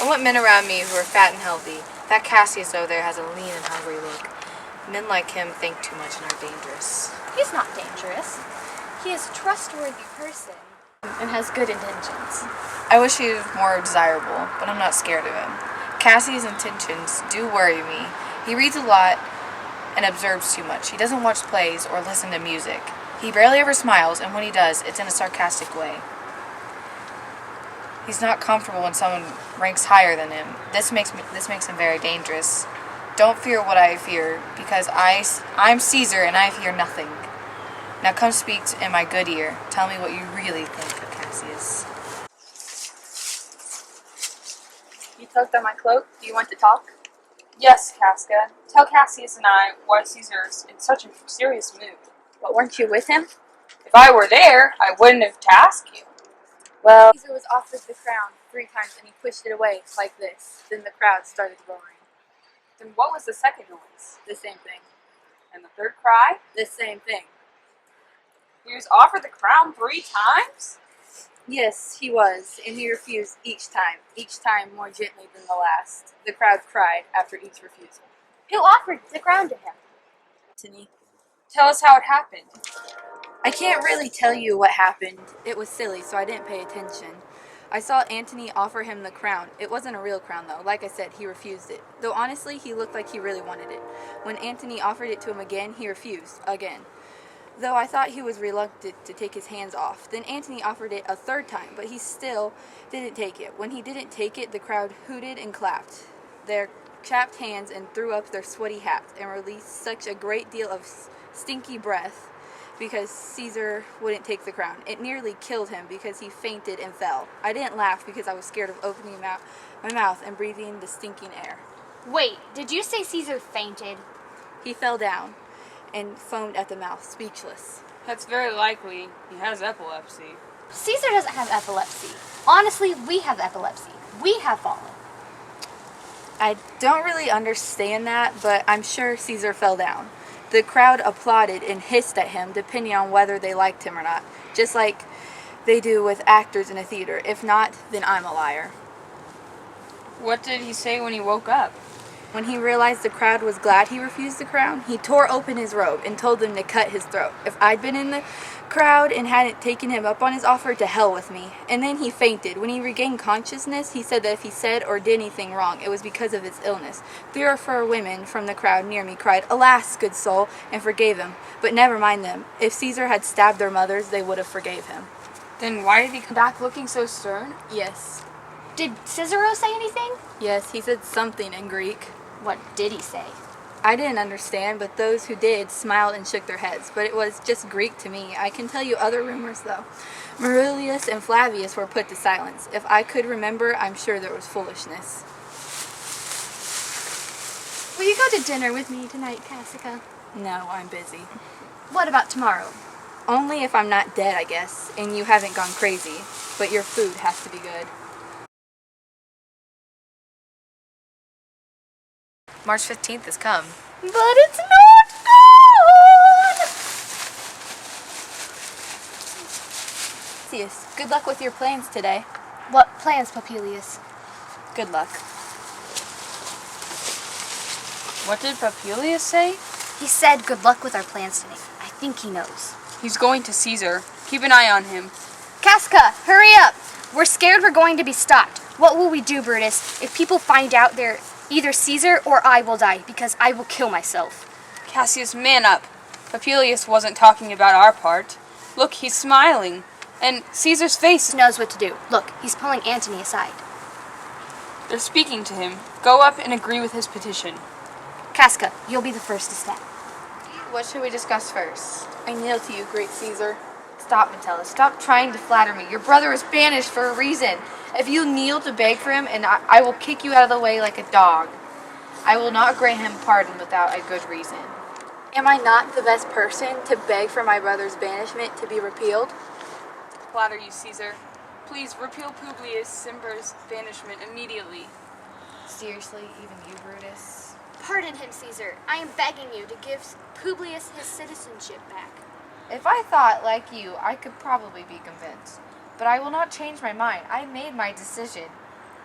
I want men around me who are fat and healthy. That Cassius over there has a lean and hungry look. Men like him think too much and are dangerous. He's not dangerous. He is a trustworthy person and has good intentions. I wish he was more desirable, but I'm not scared of him. Cassius' intentions do worry me. He reads a lot and observes too much. He doesn't watch plays or listen to music. He barely ever smiles, and when he does, it's in a sarcastic way. He's not comfortable when someone ranks higher than him. This makes him very dangerous. Don't fear what I fear, because I'm Caesar and I fear nothing. Now come speak in my good ear. Tell me what you really think of Cassius. You tugged on my cloak. Do you want to talk? Yes, Casca. Tell Cassius and I why Caesar's in such a serious mood. But weren't you with him? If I were there, I wouldn't have to ask you. Well, Caesar was offered the crown 3 times and he pushed it away like this. Then the crowd started roaring. Then what was the second noise? The same thing. And the third cry? The same thing. He was offered the crown 3 times? Yes, he was, and he refused each time more gently than the last. The crowd cried after each refusal. Who offered the crown to him? Antony. Tell us how it happened. I can't really tell you what happened. It was silly, so I didn't pay attention. I saw Antony offer him the crown. It wasn't a real crown, though. Like I said, he refused it. Though honestly, he looked like he really wanted it. When Antony offered it to him again, he refused, again. Though I thought he was reluctant to take his hands off. Then Antony offered it a 3rd time, but he still didn't take it. When he didn't take it, the crowd hooted and clapped their chapped hands and threw up their sweaty hats and released such a great deal of stinky breath because Caesar wouldn't take the crown. It nearly killed him because he fainted and fell. I didn't laugh because I was scared of opening my mouth and breathing the stinking air. Wait, did you say Caesar fainted? He fell down and foamed at the mouth, speechless. That's very likely. He has epilepsy. Caesar doesn't have epilepsy. Honestly, we have epilepsy. We have fallen. I don't really understand that, but I'm sure Caesar fell down. The crowd applauded and hissed at him, depending on whether they liked him or not, just like they do with actors in a theater. If not, then I'm a liar. What did he say when he woke up? When he realized the crowd was glad he refused the crown, he tore open his robe and told them to cut his throat. If I'd been in the crowd and hadn't taken him up on his offer, to hell with me. And then he fainted. When he regained consciousness, he said that if he said or did anything wrong, it was because of his illness. 3 or 4 women from the crowd near me cried, "Alas, good soul," and forgave him. But never mind them. If Caesar had stabbed their mothers, they would have forgave him. Then why did he come back looking so stern? Yes. Did Cicero say anything? Yes, he said something in Greek. What did he say? I didn't understand, but those who did smiled and shook their heads. But it was just Greek to me. I can tell you other rumors, though. Marulius and Flavius were put to silence. If I could remember, I'm sure there was foolishness. Will you go to dinner with me tonight, Cassica? No, I'm busy. What about tomorrow? Only if I'm not dead, I guess, and you haven't gone crazy. But your food has to be good. March 15th has come. But it's not good! Cassius, good luck with your plans today. What plans, Popilius? Good luck. What did Popilius say? He said good luck with our plans today. I think he knows. He's going to Caesar. Keep an eye on him. Casca, hurry up! We're scared we're going to be stopped. What will we do, Brutus, if people find out they're either Caesar or I will die, because I will kill myself? Cassius, man up. Popilius wasn't talking about our part. Look, he's smiling. And Caesar's face Knows what to do. Look, he's pulling Antony aside. They're speaking to him. Go up and agree with his petition. Casca, you'll be the first to step. What should we discuss first? I kneel to you, great Caesar. Stop, Metellus. Stop trying to flatter me. Your brother was banished for a reason. If you kneel to beg for him, and I will kick you out of the way like a dog. I will not grant him pardon without a good reason. Am I not the best person to beg for my brother's banishment to be repealed? Flatter you, Caesar. Please repeal Publius Cimber's banishment immediately. Seriously, even you, Brutus? Pardon him, Caesar. I am begging you to give Publius his citizenship back. If I thought like you, I could probably be convinced. But I will not change my mind. I made my decision.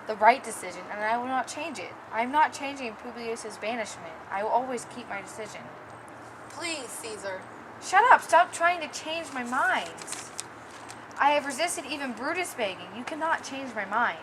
the right decision, and I will not change it. I am not changing Publius's banishment. I will always keep my decision. Please, Caesar. Shut up! Stop trying to change my mind. I have resisted even Brutus begging. You cannot change my mind.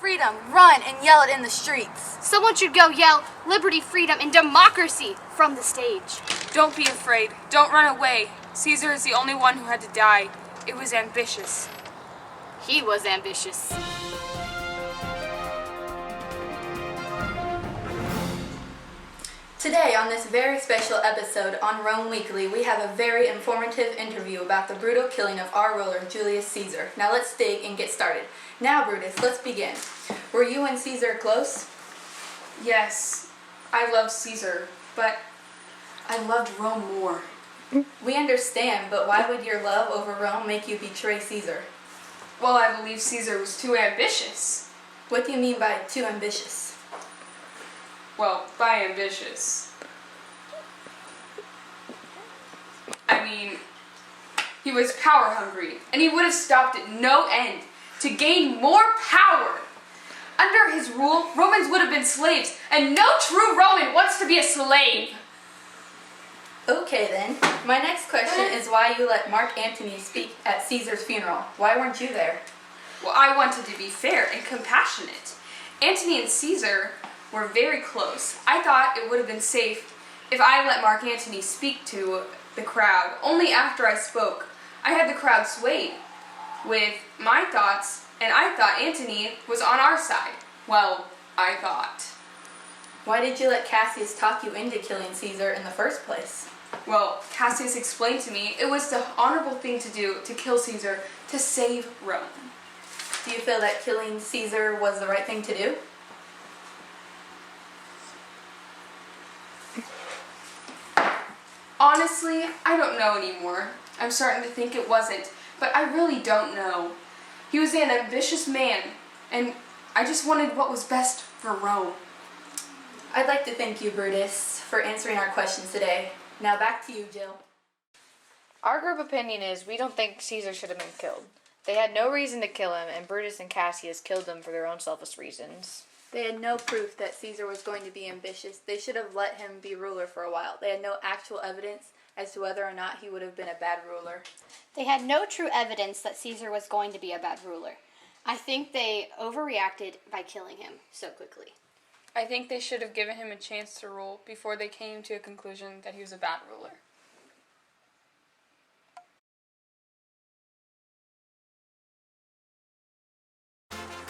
Freedom, run and yell it in the streets. Someone should go yell liberty, freedom, and democracy from the stage. Don't be afraid. Don't run away. Caesar is the only one who had to die. It was ambitious. He was ambitious. Today, on this very special episode on Rome Weekly, we have a very informative interview about the brutal killing of our ruler, Julius Caesar. Now let's dig and get started. Now, Brutus, let's begin. Were you and Caesar close? Yes, I loved Caesar, but I loved Rome more. We understand, but why would your love over Rome make you betray Caesar? Well, I believe Caesar was too ambitious. What do you mean by too ambitious? Well, by ambitious, I mean, he was power hungry, and he would have stopped at no end to gain more power. Under his rule, Romans would have been slaves, and no true Roman wants to be a slave. Okay then, my next question is why you let Mark Antony speak at Caesar's funeral. Why weren't you there? Well, I wanted to be fair and compassionate. Antony and Caesar were very close. I thought it would have been safe if I let Mark Antony speak to the crowd. Only after I spoke, I had the crowd swayed with my thoughts, and I thought Antony was on our side. Well, I thought. Why did you let Cassius talk you into killing Caesar in the first place? Well, Cassius explained to me it was the honorable thing to do to kill Caesar to save Rome. Do you feel that killing Caesar was the right thing to do? Honestly, I don't know anymore. I'm starting to think it wasn't, but I really don't know. He was an ambitious man, and I just wanted what was best for Rome. I'd like to thank you, Brutus, for answering our questions today. Now back to you, Jill. Our group opinion is we don't think Caesar should have been killed. They had no reason to kill him, and Brutus and Cassius killed him for their own selfish reasons. They had no proof that Caesar was going to be ambitious. They should have let him be ruler for a while. They had no actual evidence as to whether or not he would have been a bad ruler. They had no true evidence that Caesar was going to be a bad ruler. I think they overreacted by killing him so quickly. I think they should have given him a chance to rule before they came to a conclusion that he was a bad ruler.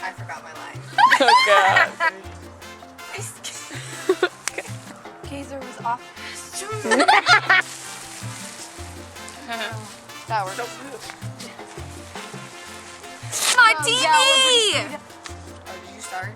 I forgot my line. Oh, God. Caesar was off. That worked. Martini! Oh, did you start?